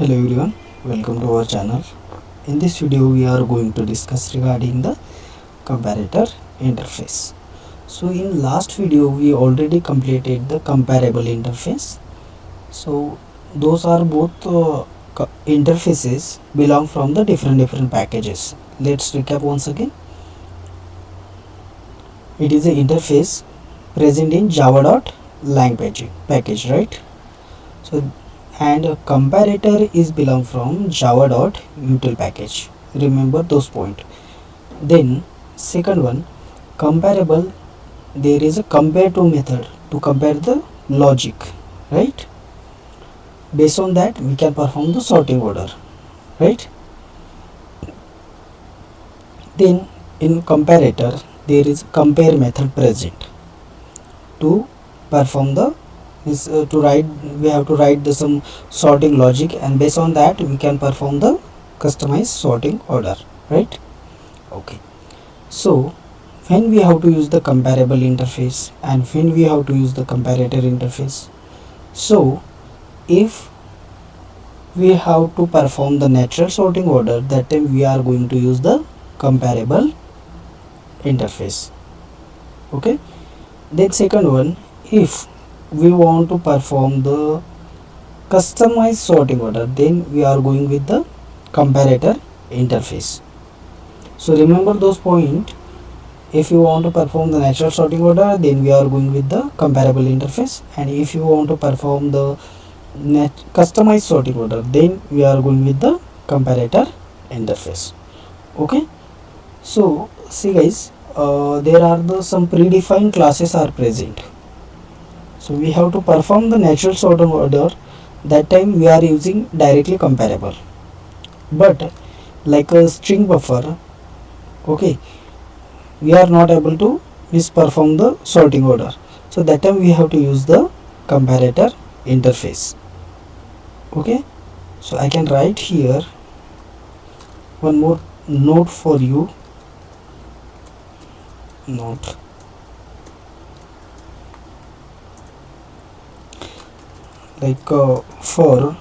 Hello everyone, welcome to our channel. In this video we are going to discuss regarding the comparator interface. So in last video we already completed the comparable interface. So those are both interfaces belong from the different packages. Let's recap once again. It is an interface present in java.lang package, right? So and a comparator is belong from java.util package. Remember those point. Then second one, comparable, there is a compare to method to compare the logic, right? Based on that we can perform the sorting order, right? Then in comparator there is compare method present to perform the to write, we have to write the some sorting logic, and based on that we can perform the customized sorting order, right? Okay, so when we have to use the comparable interface and when we have to use the comparator interface. So if we have to perform the natural sorting order, that time we are going to use the comparable interface. Okay, then second one, if we want to perform the customized sorting order, then we are going with the comparator interface. So remember those points. If you want to perform the natural sorting order, then we are going with the comparable interface, and if you want to perform the customized sorting order, then we are going with the comparator interface. Okay, so see guys, there are some predefined classes are present. So we have to perform the natural sorting order, that time we are using directly comparable. But like a string buffer, okay, we are not able to perform the sorting order. So that time we have to use the comparator interface. Okay, so I can write here one more note for you. Note, like for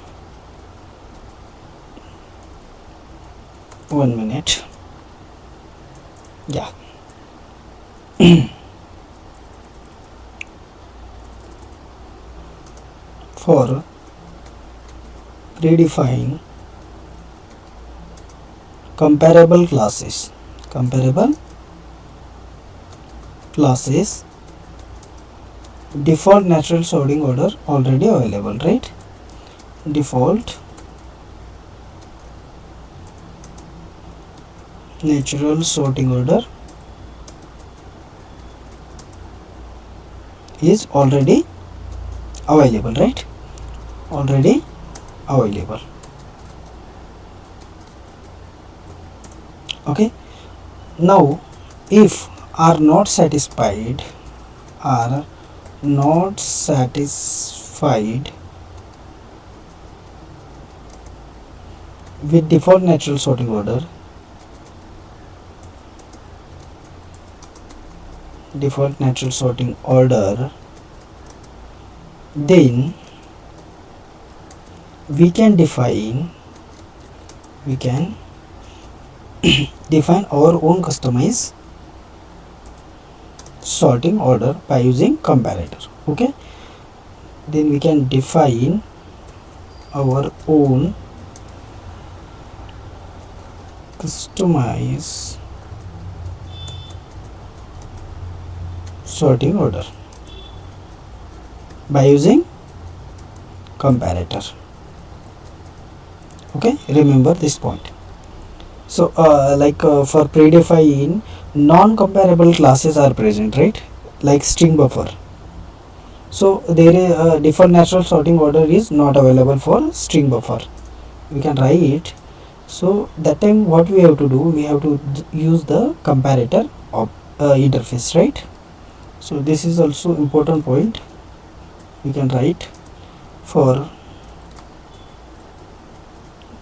1 minute, yeah. For predefine comparable classes, default natural sorting order already available, right? Default natural sorting order is already available, right? Already available. Okay, now if are not satisfied with default natural sorting order, then we can define our own customized sorting order by using comparator. Okay, then we can define our own customized sorting order by using comparator. Okay, remember this point. So for predefine, non-comparable classes are present, right? Like string buffer. So there is default natural sorting order is not available for string buffer. We can write it. So that time what we have to do, we have to use the comparator interface, right? So this is also important point. We can write for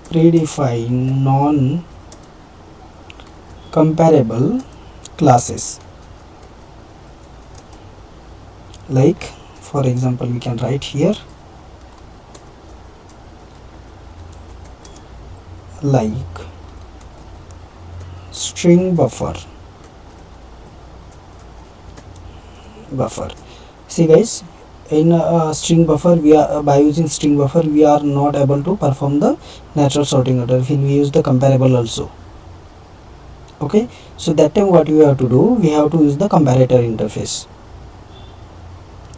predefine non-comparable classes. Like for example, we can write here like string buffer. See guys, in string buffer, we are by using string buffer we are not able to perform the natural sorting order when we use the comparable also. Okay, so that time what we have to do, we have to use the comparator interface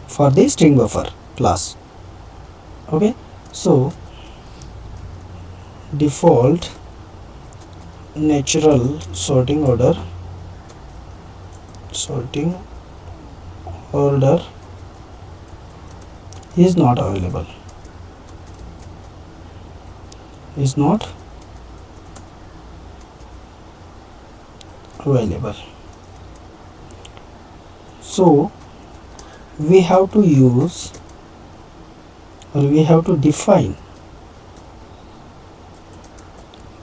for the string buffer class. Okay, so default natural sorting order is not available, so we have to use, or we have to define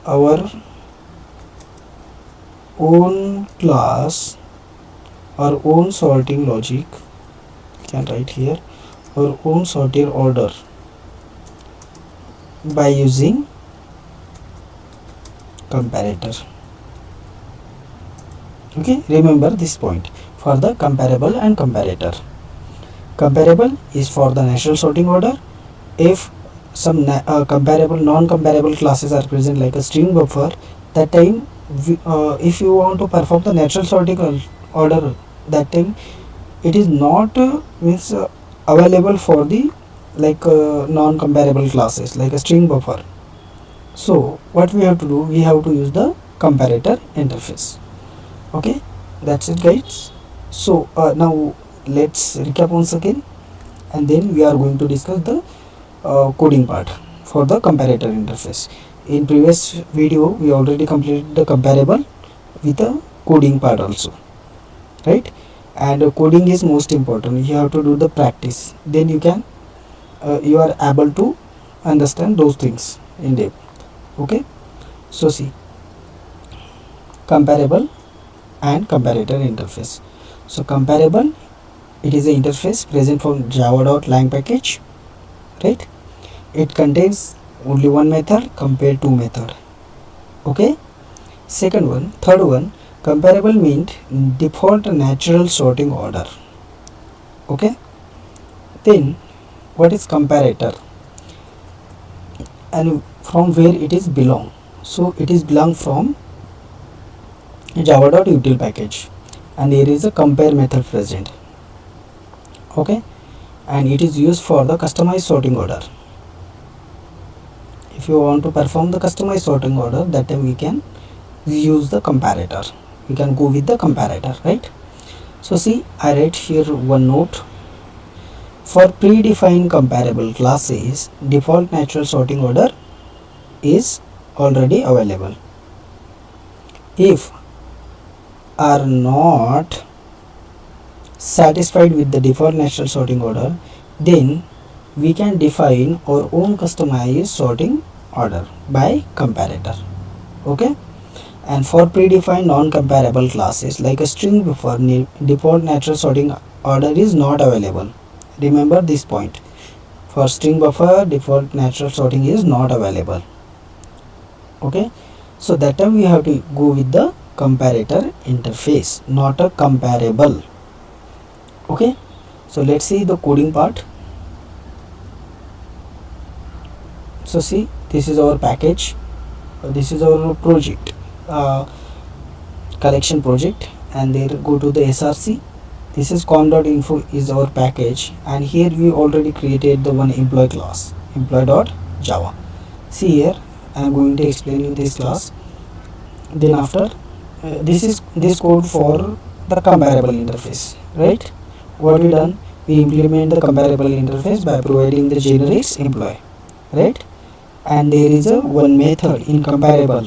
our own class, our own sorting logic. You can write here our own sorting order by using comparator. Okay, remember this point for the comparable and comparator. Comparable is for the natural sorting order. If some comparable, non-comparable classes are present like a string buffer, that time if you want to perform the natural sorting order, that time it is not means available for the like non-comparable classes like a string buffer. So what we have to do, we have to use the comparator interface. Okay, that's it guys. So now let's recap once again, and then we are going to discuss the coding part for the comparator interface. In previous video we already completed the comparable with the coding part also, right? And coding is most important. You have to do the practice, then you can you are able to understand those things in depth. Okay, so see, comparable and comparator interface. So comparable, it is an interface present from java.lang package, right? It contains only one method compared to method. Okay, third one, comparable means default natural sorting order. Okay, then what is comparator and from where it is belong? So it is belong from java.util package, and there is a compare method present. Okay, and it is used for the customized sorting order. If you want to perform the customized sorting order, that time we can use the comparator, we can go with the comparator, right? So see, I write here one note. For predefined comparable classes, default natural sorting order is already available. If are not satisfied with the default natural sorting order, then we can define our own customized sorting order by comparator. Okay, and for predefined non-comparable classes like a string buffer, default natural sorting order is not available. Remember this point. For string buffer, default natural sorting is not available. Okay, so that time we have to go with the comparator interface, not a comparable. Okay, so let's see the coding part. So see, this is our package, this is our project, collection project, and there go to the src. This is com.info is our package, and here we already created the one employee class, employee.java. See here, I am going to explain you this class. Then after this is this code for the comparable interface, right? What we done, we implement the comparable interface by providing the generics employee, right? And there is a one method in comparable.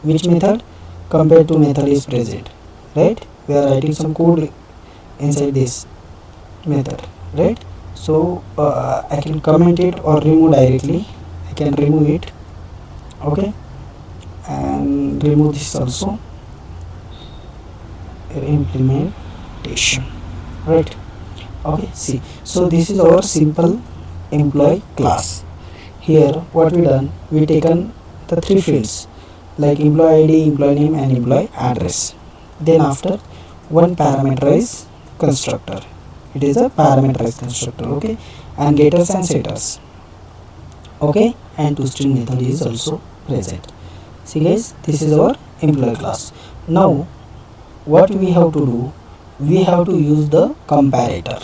Which method? Compare to method is present, right? We are writing some code inside this method, right? So I can comment it or remove directly. I can remove it. Okay, and remove this also. Implementation, right? Okay, see, so this is our simple employee class. Here what we done, we taken the three fields like employee id, employee name and employee address. Then after one parameterized constructor, it is a parameterized constructor, okay, and getters and setters, okay, and toString method is also present. See guys, this is our employee class. Now what we have to do, we have to use the comparator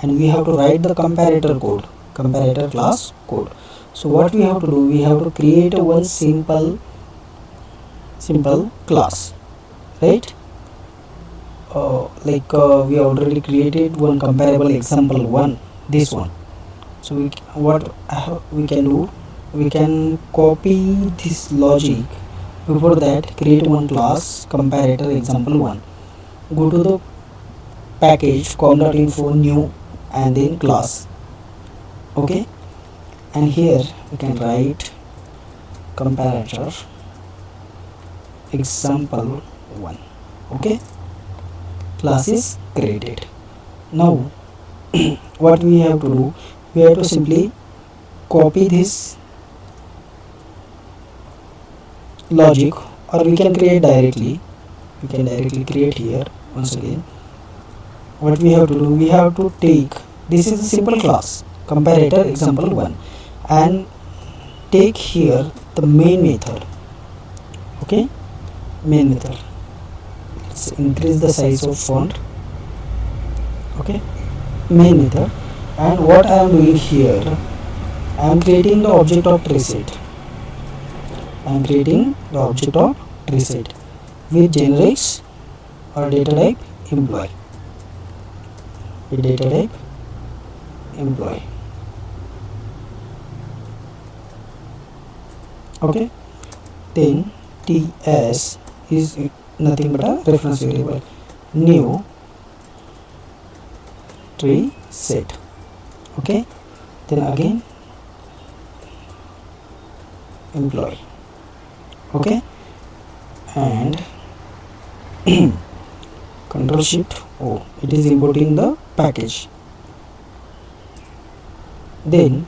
and we have to write the comparator code, comparator class code. So what we have to do, we have to create a one simple class, right? We already created one comparable example one, this one. So we can do, we can copy this logic. Before that, create one class comparator example one, go to the package com.info new and then class, okay, and here we can write comparator example one, okay, class is created. Now what we have to do, we have to simply copy this logic, or we can create directly, we can directly create here. Once again, what we have to do, we have to take, this is a simple class comparator example one, and take here the main method, okay, main method. Let's increase the size of font, okay, main method. And what I am doing here, I am creating the object of traceset, I am creating the object of traceset with generics or data type employee, with data type employee, okay. Then ts is nothing but a reference variable, new tree set, okay. Then again employee, okay, and control shift O, it is importing the package. Then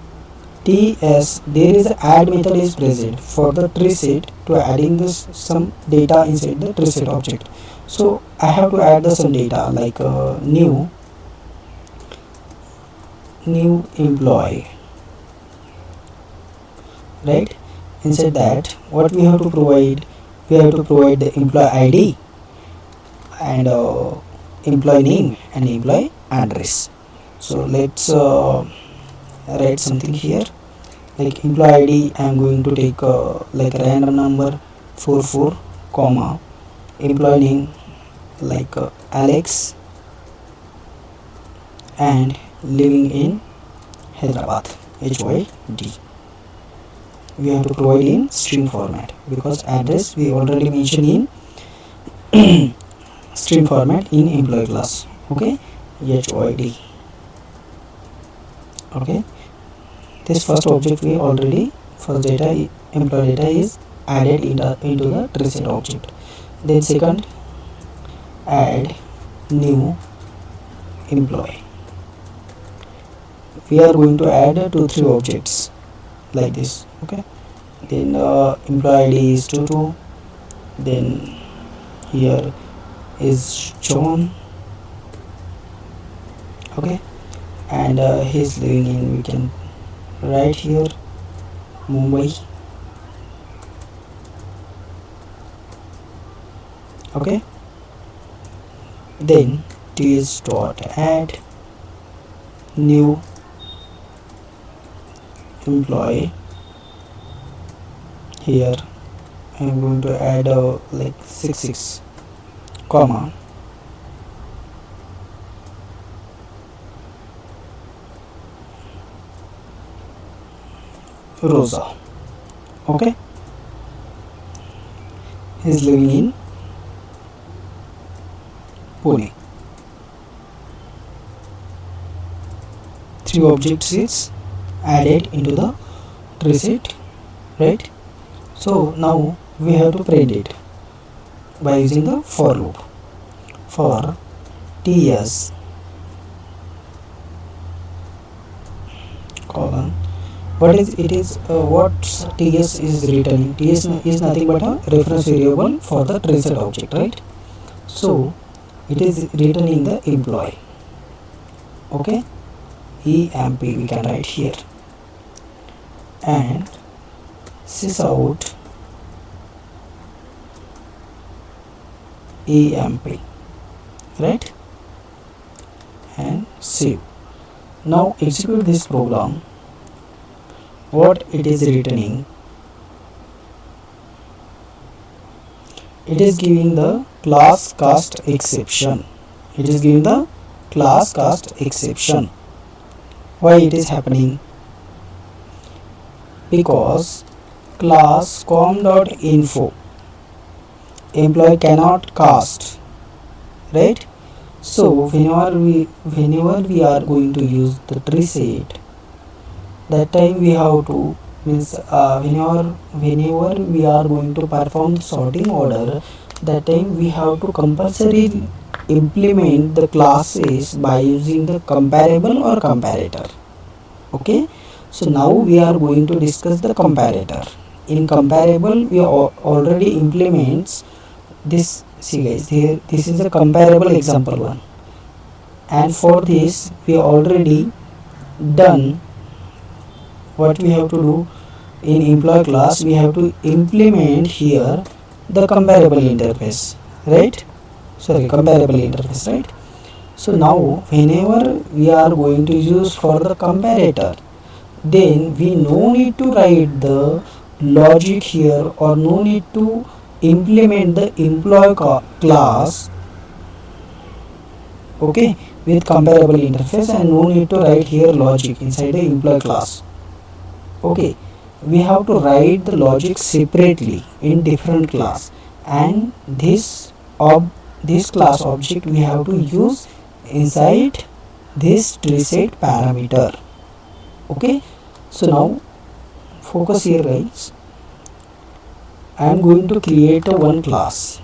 ts, there is a add method is present for the tree set to adding this some data inside the tree set object. So I have to add the some data like new employee, right? Inside that, what we have to provide, we have to provide the employee id and employee name and employee address. So let's write something here like employee id, I am going to take like random number 44 comma, employee name like Alex and living in Hyderabad, HYD. We have to provide in string format because address we already mentioned in string format in employee class, okay, HYD, okay. This first object we already, first data employee data is added into the traceset object. Then second, add new employee, we are going to add 2-3 objects like this, okay. Then employee id is 22, then here is John, okay, and he's living in, we can write here Mumbai, okay. Then ts dot add new employee, here I am going to add like 66 comma Rosa, okay, he's living in Pune. 3 objects is added into the traceset, right? So now we have to print it by using the for loop. For ts colon What is it is what ts is returning? Ts is nothing but a reference variable for the traced object, right? So it is returning the employee. Okay, emp we can write here, and sys out emp, right? And save. Now execute this program. What it is returning? It is giving the class cast exception. It is giving the class cast exception. Why it is happening? Because class com.info employee cannot cast, right? So whenever we are going to use the tree set, that time we have to means whenever we are going to perform the sorting order, that time we have to compulsorily implement the classes by using the comparable or comparator. Okay, so now we are going to discuss the comparator. In comparable we already implements this. See guys, here this is a comparable example one, and for this we already done what we have to do. In employee class we have to implement here the comparable interface, right? Sorry, comparable interface, right? So now whenever we are going to use for the comparator, then we no need to write the logic here, or no need to implement the employee class, okay, with comparable interface, and no need to write here logic inside the employee class. Okay, we have to write the logic separately in different class, and this class object we have to use inside this tree parameter. Okay, so now focus here guys. I am going to create a one class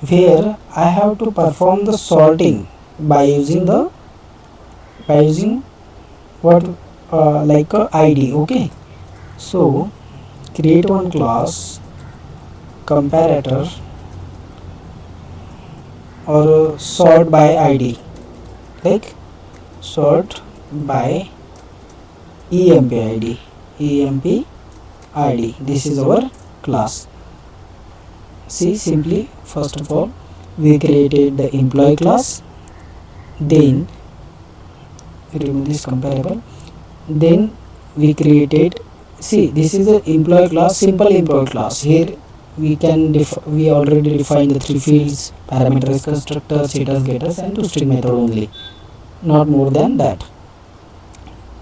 where I have to perform the sorting by using what like a id. Okay, so create one class comparator or sort by id, like sort by emp id. This is our class. See, simply first of all we created the employee class, then remove this comparable, then we created, see this is the employee class, simple employee class. Here we can we already define the three fields: parameterized constructor, setters, getters, and toString method only, not more than that.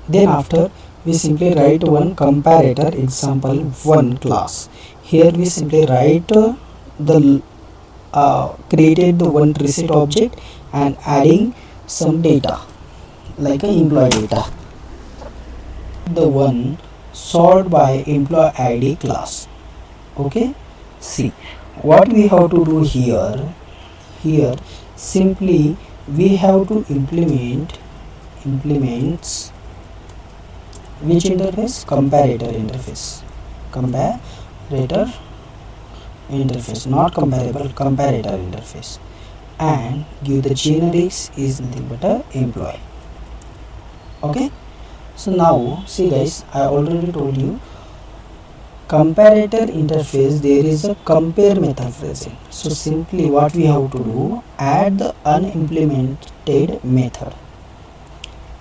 Then after we simply write one comparator example one class. Here we simply write the created the one reset object and adding some data like a employee data. The one sort by employee id class. Okay, see what we have to do here. Here simply we have to implements which interface? Comparator interface, not comparable, comparator interface, and give the generics is nothing but a employee. Okay, so now see guys, I already told you comparator interface there is a compare method present. So simply what we have to do, add the unimplemented method,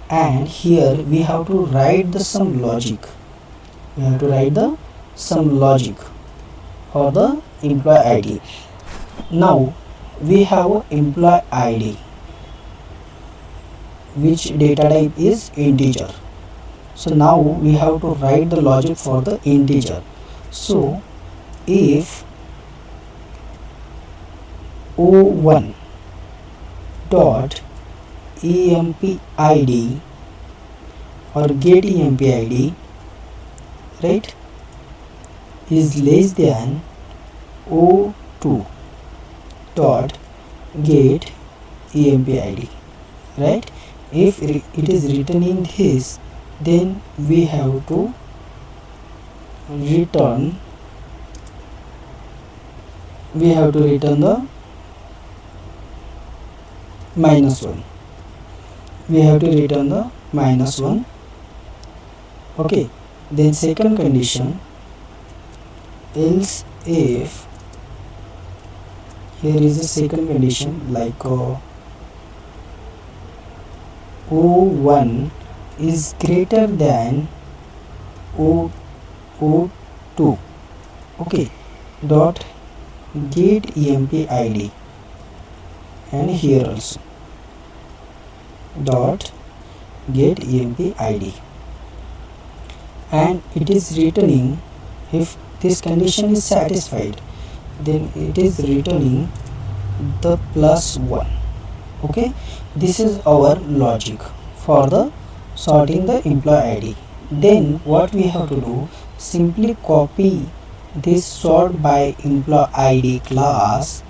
and here we have to write the some logic. We have to write the some logic for the employee id. Now we have employee id which data type is integer. So now we have to write the logic for the integer. So if o1 dot emp id or get emp id, right, is less than o2 dot get emp id, right, If it is written in this, then we have to return the -1. We have to return the -1. Okay, then second condition, else if, here is the second condition, like O1 is greater than O2. Okay, dot get emp id, and here also dot get emp id, and it is returning, if this condition is satisfied, then it is returning the +1. Okay, this is our logic for the sorting the employee id. Then what we have to do, simply copy this sort by employee id class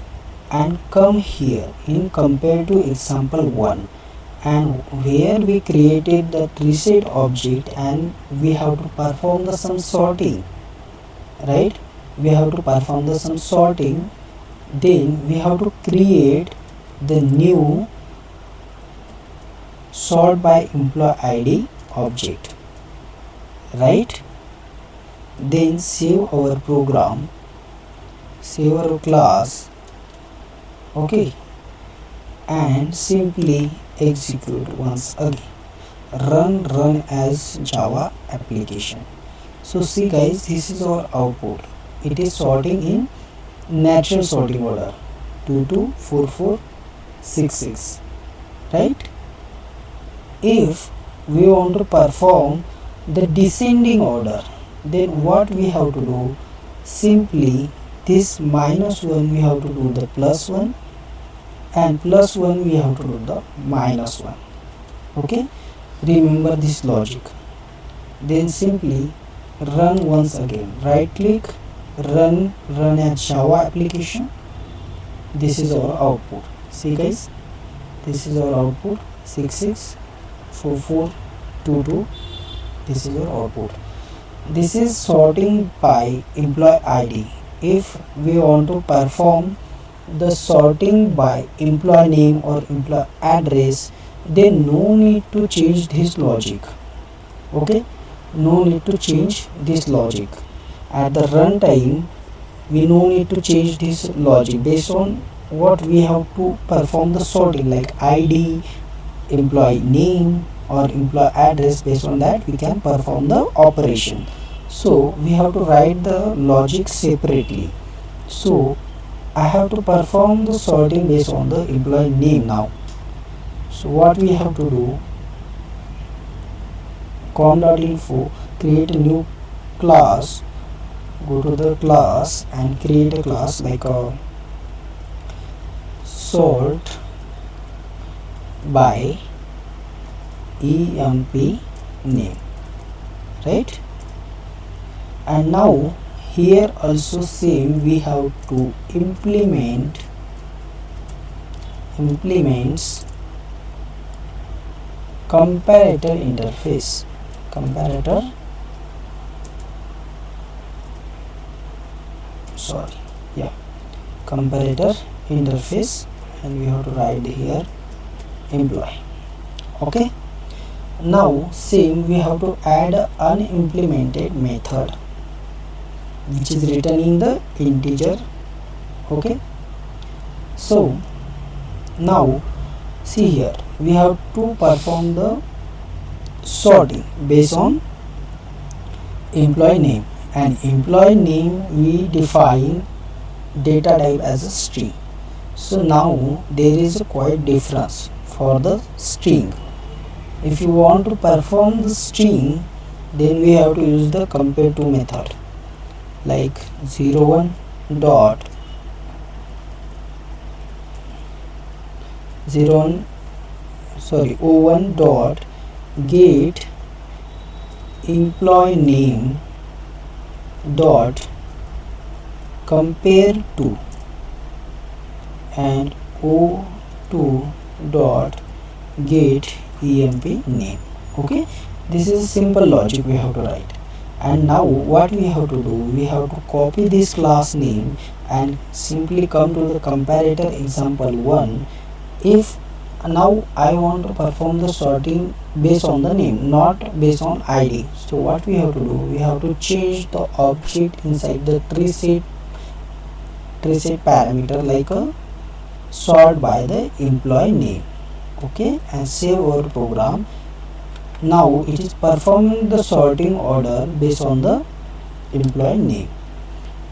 and come here in compare to example 1, and where we created the reset object, and we have to perform the some sorting, right? We have to perform the some sorting. Then we have to create the new sort by employee id object, right? Then save our program, save our class. Okay, and simply execute once again, run as Java application. So see guys, this is our output. It is sorting in natural sorting order, 2 2 4 4 6 6, right? If we want to perform the descending order, then what we have to do, simply this -1 we have to do the +1, and +1 we have to do the -1. Okay, remember this logic. Then simply run once again, right click, run as Java application. This is our output. See guys, this is our output, 664422. This is our output. This is sorting by employee id. If we want to perform the sorting by employee name or employee address, then no need to change this logic. Okay, no need to change this logic. At the runtime, we no need to change this logic based on what we have to perform the sorting, like id, employee name or employee address. Based on that we can perform the operation. So we have to write the logic separately. So I have to perform the sorting based on the employee name now. So what we have to do, com.info, create a new class, go to the class and create a class like a sort by emp name, right? And now here also same, we have to implements comparator interface, comparator comparator interface, and we have to write here employee. Okay, now same, we have to add an unimplemented method which is returning the integer. Okay, so now see here, we have to perform the sorting based on employee name, and employee name we define data type as a string. So now there is a quite difference for the string. If you want to perform the string, then we have to use the compare to method, like 01 dot 01 dot get employee name dot compare to, and O2 dot get emp name. Okay, this is a simple logic we have to write. And now what we have to do, we have to copy this class name and simply come to the comparator example 1. If now I want to perform the sorting based on the name, not based on id, so what we have to do, we have to change the object inside the tree set parameter like a sort by the employee name. Okay, and save our program. Now it is performing the sorting order based on the employee name.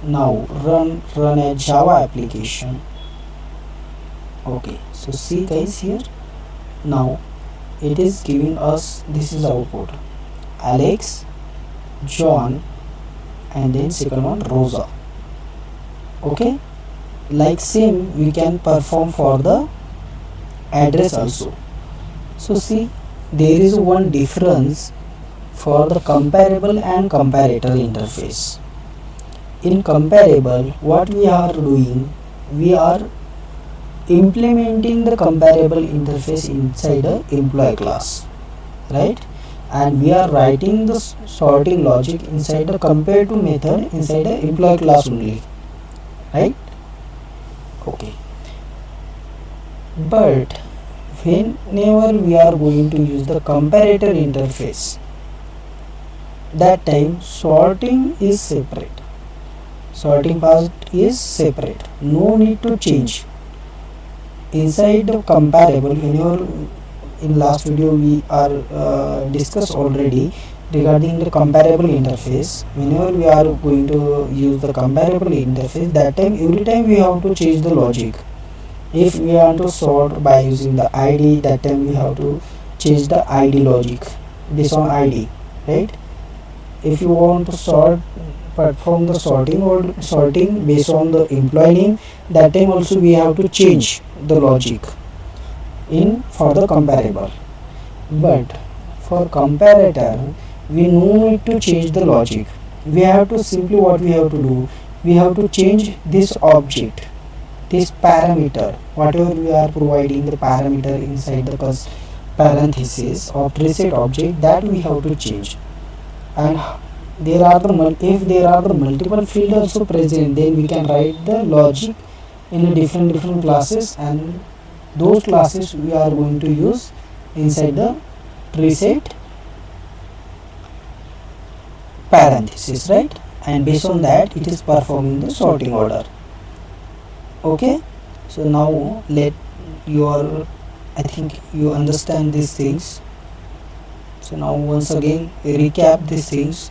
Now run a Java application. Okay, so see guys here, now it is giving us, this is output, Alex, John, and then second one Rosa. Okay, like same we can perform for the address also. So see, there is one difference for the comparable and comparator interface. In comparable, what we are doing, we are implementing the comparable interface inside a employee class, right? And we are writing the sorting logic inside the compare to method inside the employee class only, right? Okay, but whenever we are going to use the comparator interface, that time sorting is separate, sorting part is separate, no need to change. Inside the comparable, whenever in last video we are discussed already regarding the comparable interface, whenever we are going to use the comparable interface, that time every time we have to change the logic. If we want to sort by using the id, that time we have to change the id logic based on id, right? If you want to perform the sorting based on the employee name, that time also we have to change the logic in for the comparable. But for comparator, we no need to change the logic. We have to simply, what we have to do, we have to change this object, this parameter, whatever we are providing the parameter inside the parenthesis of reset object, that we have to change. And there are the if there are the multiple fields also present, then we can write the logic in a different classes, and those classes we are going to use inside the preset parenthesis, right? And based on that it is performing the sorting order. Okay, so now let your, I think you understand these things. So now once again recap these things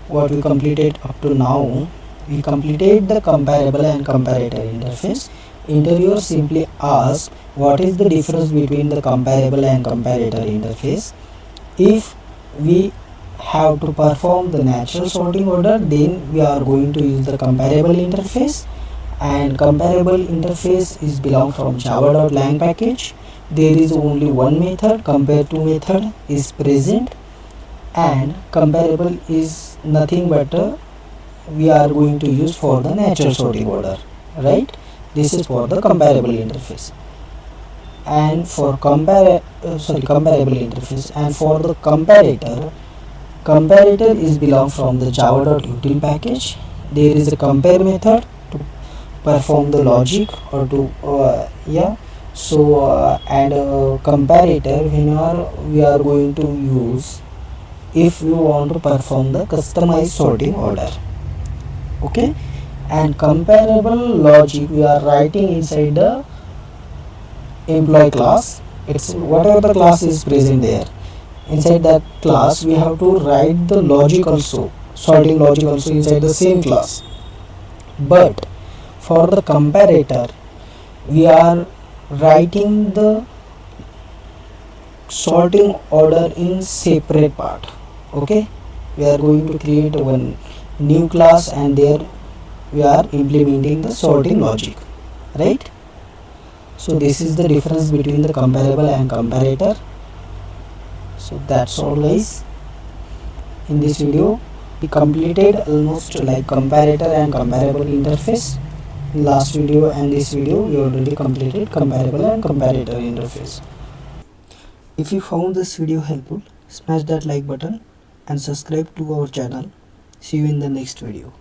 what we completed up to now. We completed the comparable and comparator interface. Interviewer simply asks what is the difference between the comparable and comparator interface. If we have to perform the natural sorting order, then we are going to use the comparable interface. And comparable interface is belong from java.lang package. There is only one method, compare to method is present, and comparable is nothing but we are going to use for the natural sorting order, right? This is for the comparable interface. And for comparable interface. And for the comparator is belong from the java.util package. There is a compare method to perform the logic or to and comparator whenever we are going to use if we want to perform the customized sorting order. Okay, and comparable logic we are writing inside the employee class. It's whatever the class is present there, inside that class we have to write the logic also, sorting logic also inside the same class. But for the comparator we are writing the sorting order in separate part. Okay, we are going to create one new class and there we are implementing the sorting logic, right? So this is the difference between the comparable and comparator. So that's all guys. In this video we completed almost like comparator and comparable interface. In last video and this video we already completed comparable and comparator interface. If you found this video helpful, smash that like button and subscribe to our channel. See you in the next video.